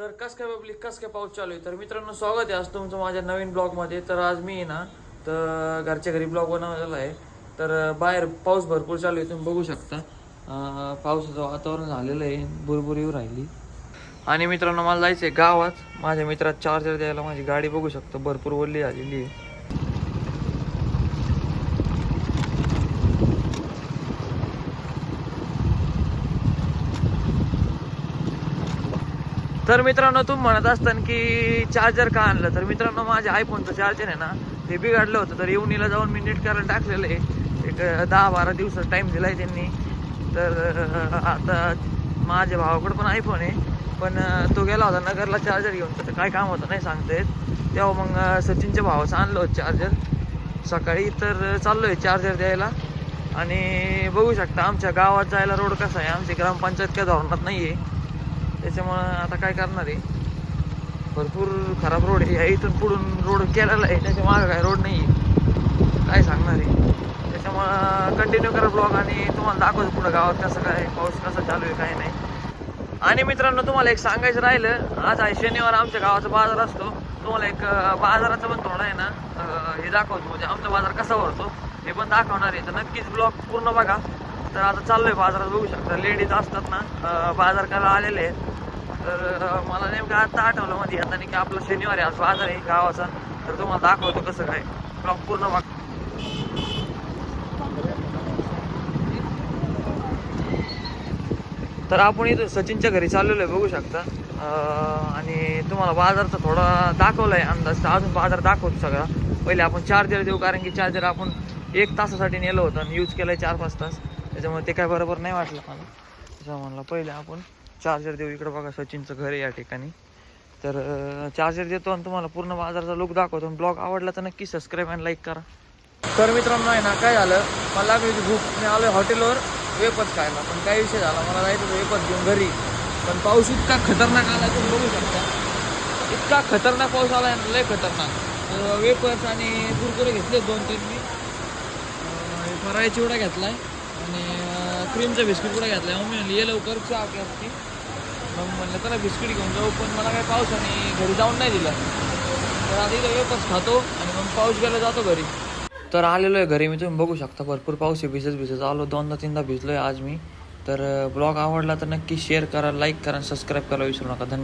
तर कस काय पब्लिक कस काय पाऊस चालू आहे. तर मित्रांनो स्वागत आहे आज तुमचं माझ्या नवीन ब्लॉगमध्ये. तर आज मी ना तर घरच्या घरी ब्लॉग बनवलेला आहे. तर बाहेर पाऊस भरपूर चालू आहे, तुम्ही बघू शकता. पावसाचं वातावरण झालेलं आहे, बुरबुर येऊ राहिली. आणि मित्रांनो मला जायचं आहे गावात, माझ्या मित्रात चार्जर द्यायला. माझी गाडी बघू शकतो भरपूर ओली झालेली आहे. तर मित्रांनो तुम्ही म्हणत असताना की चार्जर का आणलं, तर मित्रांनो माझ्या आयफोनचं चार्जर आहे ना ते बिघडलं होतं. तर येऊनीला जाऊन मी नीट करायला टाकलेलं आहे. एक 10-12 दिवसाचा टाईम दिला आहे त्यांनी. तर आता माझ्या भावाकडं पण आयफोन आहे, पण तो गेला होता नगरला चार्जर घेऊन. तर काय काम होतं नाही सांगता येत. तेव्हा मग सचिनच्या भावाचं आणलं होतं चार्जर सकाळी. तर चाललो आहे चार्जर द्यायला. आणि बघू शकता आमच्या गावात जायला रोड कसा आहे. आमची ग्रामपंचायत काय धोरणात नाही आहे, त्याच्यामुळं आता काय करणार आहे. भरपूर खराब रोड आहे. इथून पुढून रोड केलेला आहे, त्याच्या मागं काय रोड नाही आहे, काय सांगणार आहे. त्याच्यामुळं कंटिन्यू करा ब्लॉग आणि तुम्हाला दाखवतो पुढं गावात कसं काय पाऊस कसा चालू आहे काय नाही. आणि मित्रांनो तुम्हाला एक सांगायचं राहिलं, आज आहे शनिवार, आमच्या गावाचा बाजार असतो. तुम्हाला एक बाजाराचं पण थोडं आहे ना हे दाखवतो, म्हणजे आमचा बाजार कसा भरतो हे पण दाखवणार आहे. तर नक्कीच ब्लॉग पूर्ण बघा. तर आता चाललोय बाजारात, बघू शकता लेडीज असतात ना बाजार करायला आलेले आहेत. तर मला नेमकं आता आठवलं मध्ये आता नाही की आपला शनिवार आहे, आज बाजार आहे गावाचा. तर तुम्हाला दाखवतो कसं काय, ब्लॉग पूर्ण बघा. तर आपण इथं सचिनच्या घरी चाललेलो आहे, बघू शकता. आणि तुम्हाला बाजारचा थोडा दाखवला आहे अंदाज. तर अजून बाजार दाखवतो सगळा. पहिले आपण चार्जर देऊ, कारण की चार्जर आपण 1 तासासाठी नेलं होतं आणि यूज केलं आहे 4-5 तास. त्याच्यामुळे ते काय बरोबर नाही वाटलं मला. त्याच्यामुळे म्हणलं पहिले आपण चार्जर देऊ. इकडं बघा सचिनचं घर आहे या ठिकाणी. तर चार्जर देतो आणि तुम्हाला पूर्ण बाजाराचा लुक दाखवतो. ब्लॉग आवडला तर नक्की सबस्क्राईब आणि लाईक करा. तर मित्रांनो आहे ना काय झालं, मला लागली होती भूक. मी आलो हॉटेलवर वेपर्स खायला, पण काय विषय झाला, मला जायचं होतं वेपर्स घेऊन घरी. पण पाऊस इतका खतरनाक आला तुम्ही बघू शकता. इतका खतरनाक पाऊस आला आहे, लय खतरनाक. वेपर्स आणि कुरकुरे घेतले 2-3 मी. फराळी चिवडा घेतला आहे आणि क्रीमचा बिस्किट पुढे घेतला आहे. मम्मी म्हणली ये लवकर चहा असती. मग म्हणलं त्याला बिस्किट घेऊन जाऊ, पण मला काय पावसाने घरी जाऊन नाही दिलं. तर आधी इथं वेपर्स खातो आणि मग पाऊस गेला जातो घरी. तर आलेलो आहे घरी मी, तुम्ही बघू शकता भरपूर पाऊस आहे. भिजत आलो, 2दा-3दा भिजलो आहे आज मी. तर ब्लॉग आवडला तर नक्की शेअर करा, लाईक करा आणि सबस्क्राईब करायला विसरू नका. धन्यवाद.